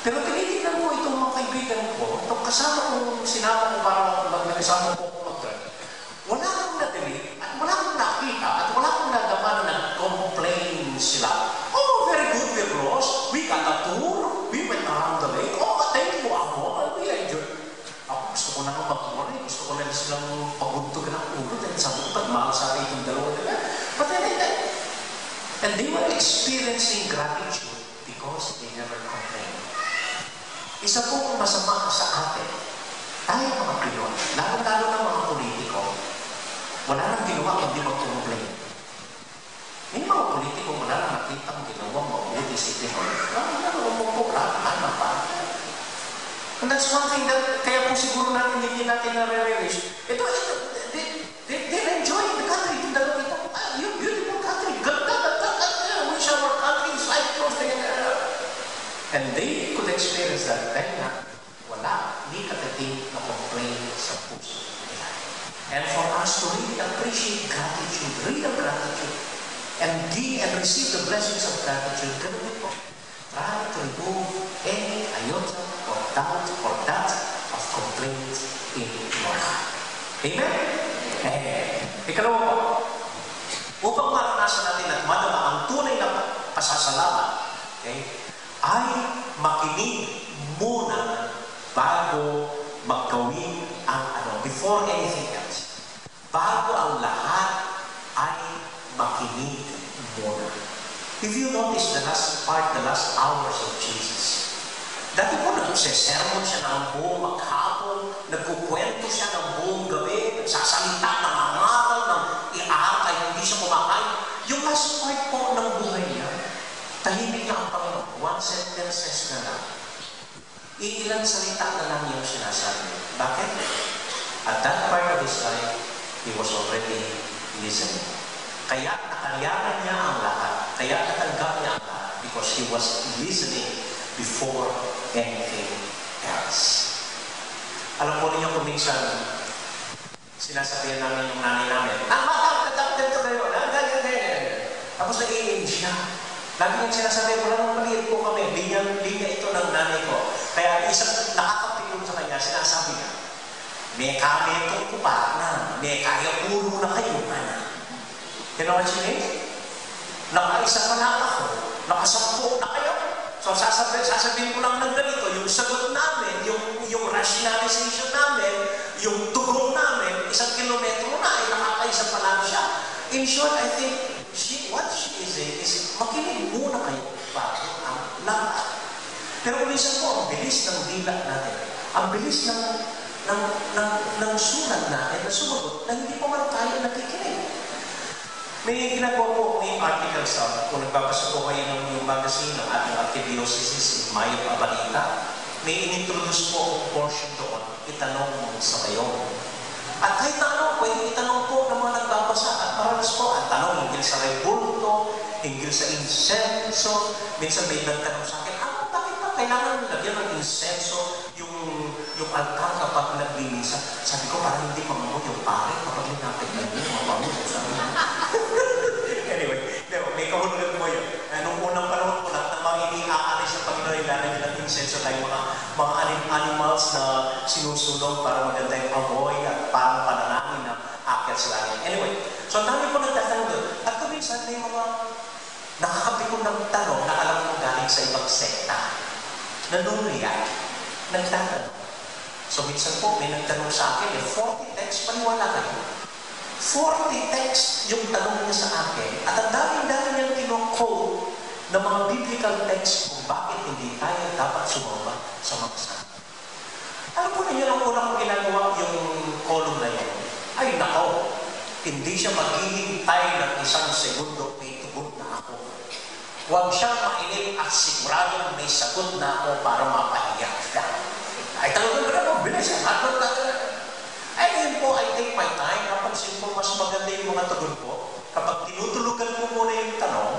Pero tinitingnan ko itong mga kaibigan ko, itong kasama kong sinama ko para mag-isama ko mag-trip. Wala akong nadali, at wala akong nakita, at wala akong nagaman na nag-complain sila. Oh, very good, we're lost. We got a tour. We went around the lake. Oh, thank you ako. We enjoyed. Ako gusto ko na mag-morning. Gusto ko na silang paguntog ng ulo dahil sa bukad, mahal sa akin itong dalawa nila. But then, and they were experiencing gratitude because they never complained. Isa pong masama sa atin, tayo mga Pinoy, lalo-lalo ng mga politiko, wala nang ginawa kundi mag-complain. May mga politiko wala nang nakitang ginawang mabuti sa Pinoy. And that's one thing that, kaya po siguro natin hindi natin na-realize. They're enjoying the country. Yung dalawa ito, beautiful country. Ganda. Wish our country is like close to and they could experience that dahil na wala, hindi katating na complain sa puso nila. And for us to really appreciate gratitude, real gratitude, and give and receive the blessings of gratitude, ganun po. Try to remove any iota or doubt or that of complaint in your heart. Amen? Ikalawa po, upang maranasan natin at madama ang tunay na pasasalamat, okay, ay makinig muna bago maggawin ang before anything else. Bago ang lahat ay makinig muna. If you notice the last hours of Jesus, dati po nagsisermon siya ng buong maghapon, nagkukwento siya ng buong gabi, nagsasalita ng angaral, ng iaakay, hindi siya kumakain. Yung last part po ng buhay niya, tahimik na ang Panginoon. One sentences na lang. Iilang salita na lang yung sinasabi. Bakit? At that part of his life, he was already listening. Kaya nakayanan niya ang lahat. Kaya natanggap niya ang lahat because he was listening before anything else. Alam po ninyo kung minsan, sinasabihan namin yung nanay namin, ganito kayo, tapos naiinig siya. Lagi niyang sinasabi, wala nang maliit po kami, linya ito ng nanay ko. Kaya isang nakakapilong sa kanya, sinasabi niya, may kami itong kupa na, may kaya puro na kayo, na. You know what she means? Nakaisa pa na ako, nakasampo na kayo. So sasabihin ko lang ng ganito, yung sagot namin, yung rationalization namin, yung tugon namin, 1 kilometro na, ay nakakaisa pa lang siya. In short, I think, what she is saying is, makinig muna kayo bago ang lahat. Pero minsan po, ang bilis ng dila natin, ang bilis ng sulat natin na sumagot na hindi pa man tayo nakikinig. May ginagawa po may article sa, kung nagbabasa po kayo ng yung magazine ng ating archdiocese in Mayo Balita, may inintroduce po ang portion doon, itanong sa kayo. At kahit na ano, pwede itanong po ng mga nagbabasa at paralas po ang tanong hinggil sa rebulto, hinggil sa insenso. Minsan may nagtanong sa akin, bakit ba kailangan lagyan ng insenso yung altar kapag naglilisa? Sabi ko, parang hindi mamungo yung pare kapag linapit na yun, mamungo. Anyway, may kahulugan mo yun. Nung unang panahon po, lahat ng mga iniaalis sa Panginoon, ilalagay ng insenso tayo mga animals na sinusulong para maganda yung amoy at parang pananangin na akyat sa langit. Anyway, so ang dami po nagtatanong doon. At kung minsan may mga nakakapikon ng tanong na alam mo galing sa ibang sekta. Nanunriyan, nagtatanong. So minsan po may nagtanong sa akin, 40 texts, paniwala kayo. 40 texts yung tanong niya sa akin at ang dami-dami niyang tinong-quote ng mga biblical texts kung bakit hindi tayo dapat sumamba sa mga santo. Alam po ninyo lang unang ginagawa yung column na yun. Ay nako, hindi siya maghihintay ng 1 segundo, may tugon na ako. Huwag siyang mainip at sigurado may sagot na ako para mapahiyak siya. Ay talagang gano'n, bilis siya. Ay yun po, I take my time. Napansin po, mas maganda yung mga tugon ko. Kapag tinutulugan ko muna yung tanong,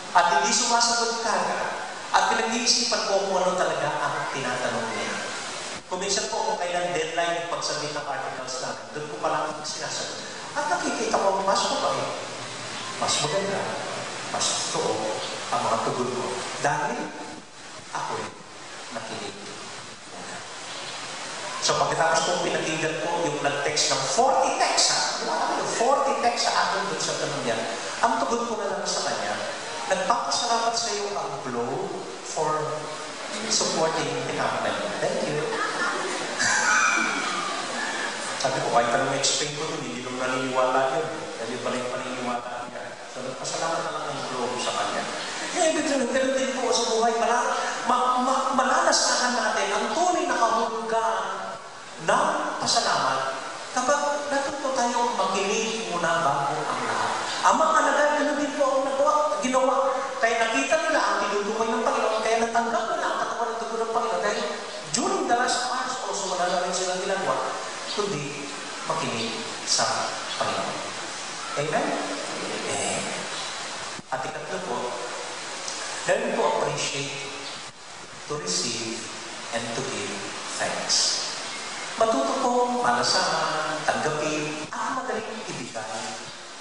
at hindi sumasagot ka at pinag-iisipan ko kung ano talaga ang tinatanong niya. Kung minsan po, kung kailan deadline yung pagsabit ng articles namin, doon ko pa lang sinasagot. At nakikita ko, mas mabait, mas maganda, mas totoo ang mga tugon ko. Dahil ako nakinig. So pagkatapos kong pinakinggan ko yung nag-text ng 40 text, 40 text sa akin dun sa tanong niya, ang tugon ko na lang sa kanya, nagpapasalamat sa iyo ang Globe for supporting the company. Thank you. Sabi ko, kahit anong explain ko nun, hindi nung naniniwala yun. Dahil pala yung paniniwala niya. So nagpasalamat na lang ang Globe sa kanya. Kaya ibig sabihin, ganun din po sa buhay, malalasahan natin ang tunay na kahulugan ng pasalamat kapag natuto tayong makinig muna bago ang lahat. Ang mga alagad, ganun din po ang ginawa. Kaya nakita nila ang tinutukoy ng Panginoon, kaya natanggap nila ang katawan ng dugo ng Panginoon. Dahil during the last hours also, wala na rin silang ginagawa, kundi makinig sa Panginoon. Amen? Amen. At ikatlo po, learn to appreciate, to receive, and to give thanks. Matuto pong malasahan, tanggapin, at madaling ibigay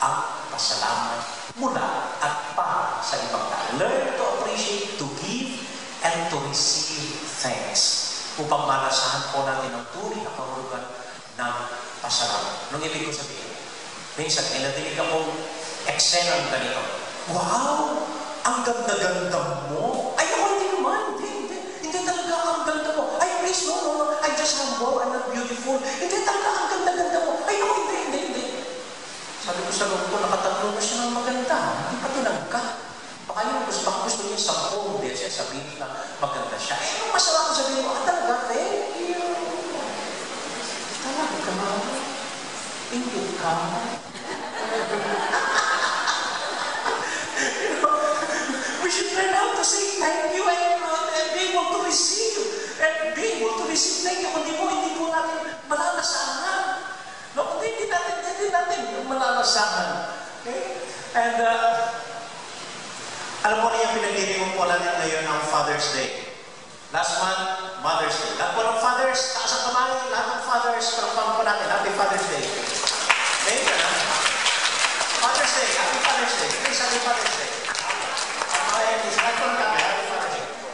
ang pasalamat mula at para sa ibang tao. Learn to appreciate, to give, and to receive thanks. Upang malasahan po natin ang tunay na kahulugan ng pasalamat. Anong ibig ko sabihin? Minsan, nadinig akong eksena ng ganito. Wow! Ang ganda-ganda mo! Ay, ako hindi naman! Hindi talaga ang ganda mo! Ay, please, no. I just am more, I'm not beautiful. Hindi talaga ang ganda-ganda mo! Ay, no, hindi. Sabi ko sa loob ko, nakatatlo na siya ng maganda. Hindi pa tinangka. Baka gusto niya 10 beses sabihin na maganda siya. Eh, nung masarap ko sabihin mo, talaga, thank you. Talaga ka na. Thank you ka. We should learn how to say thank you and be able to receive. And be able to receive thank you. Hindi po natin malalasahan. No, hindi natin malalasahan. Okay? And, alam mo na yung pinagdiriwang po natin ngayon ang Father's Day. Last month, Mother's Day. Lahat po ng fathers, taas ang kamay, lahat ng fathers, palapang po natin. Happy Father's Day. Okay? Father's Day. Happy Father's Day. Please, Happy Father's Day.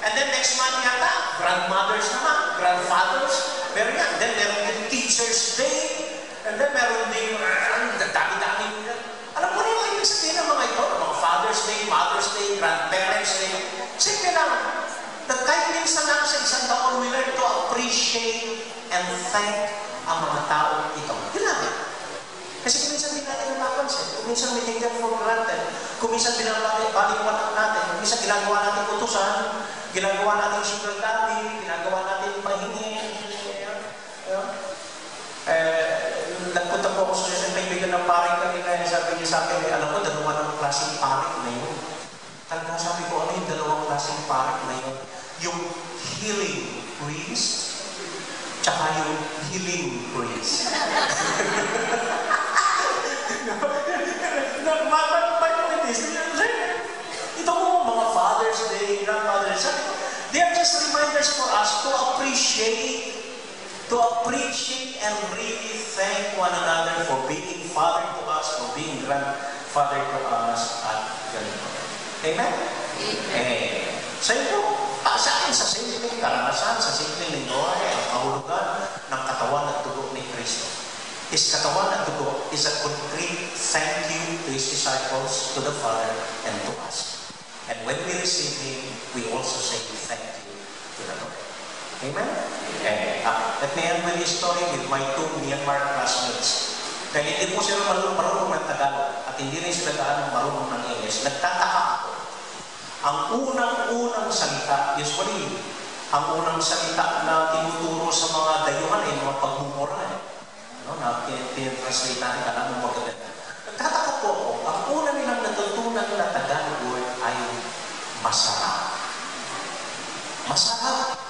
And then next month yata, grandmothers naman, grandfathers, meron yan. Then meron din Teacher's Day, and then meron din, dami-dami. Alam mo rin yung ibig sabihin ng mga ito, mga Father's Day, Mother's Day, Grandparents Day. Simple lang, na kahit minsan lang sa isang taon, we learn to appreciate and thank ang mga tao ito. Yun lang. Kasi kung minsan din natin napapansin, kung minsan we take them for granted, kung minsan baliwala natin, kung minsan ginagawa natin utusan, ginagawa natin sugar daddy, ginagawa natin mahingin. Nagpunta po ako sa isang kaibigan ng paring kanina, sabi niya sa akin, alam ko, dalawa ng klaseng paring na yun. Talagang sabi ko, ano yung dalawang klaseng paring na yun? Yung healing priest, tsaka yung healing priest. Ito mo, mga Father's Day, Grandmother's Day, they are just reminders for us to appreciate and really thank one another for being father to us, for being grandfather to us, at ganito. Amen? Amen. Sa ito, sa akin, sa simpleng karanasan, sa simpleng lingwahe, ang kahulugan ng katawan at dugo ni Kristo. His katawan at dugo is a concrete thank you to His disciples, to the Father, and to us. And when we receive Him, we also say thank you to the Lord. Amen? Let me end with a story with my 2 Myanmar classmates. Dahil hindi po sila marunong ng Tagalog at hindi rin sila gaano marunong ng English. Nagtataka ako. Ang unang salita, usually, ang unang salita na tinuturo sa mga dayuhan ay mga pagmumura. Na tinitranslate natin, alam mo magaganda. Nagtataka po ako, ang una nilang natutunan na Tagalog word ay masarap. Masarap.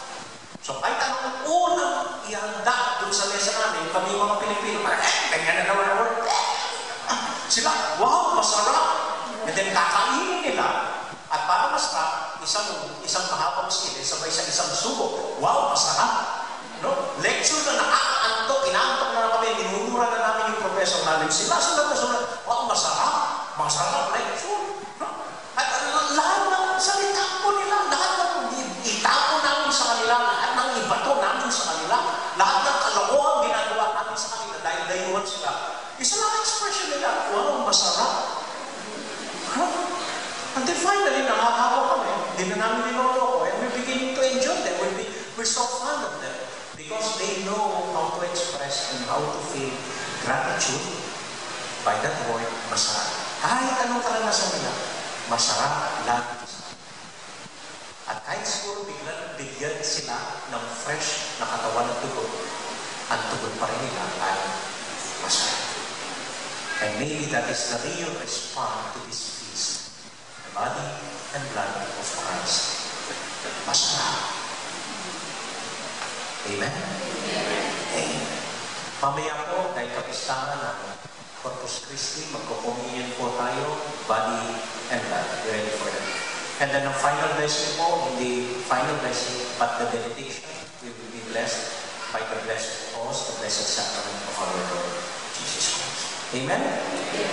So kahit anong unang ihanda doon sa mesa namin, kami mga Pilipino, ganyan na naman ang word. Sila, wow, masarap. And then kakainin nila, at para masarap, isang mahabang sili, sabay sa isang subo. Wow, masarap. No? Lecture na nakakaantok, inaantok na kami, minumura na namin yung professor namin. Sila, wow, masarap lecture. No? At lahat ng salita po nila, lahat ng itapon namin sa kanila, masarap. Huh? Until finally, nakakawa kami. Hindi na namin niloloko. And we're beginning to enjoy them. We're so fond of them. Because they know how to express and how to feel gratitude by that word, masarap. Kahit anong karanasan nila, masarap lagi. At kahit siguro bigyan sila ng fresh na katawan at tugon, ang tugon pa rin nila ay masarap. And maybe that is the real response to this feast. The body and blood of Christ. Masarap. Amen? Amen. Mamaya po, dahil kapistahan ng Corpus Christi, magko-communion po tayo, body and blood. Be ready for that. And then the final blessing po, hindi final blessing, but the benediction, we will be blessed by the blessed host, the blessed sacrament of our Lord Jesus Christ. Amen?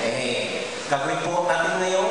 Amen. Gagawin po natin ngayon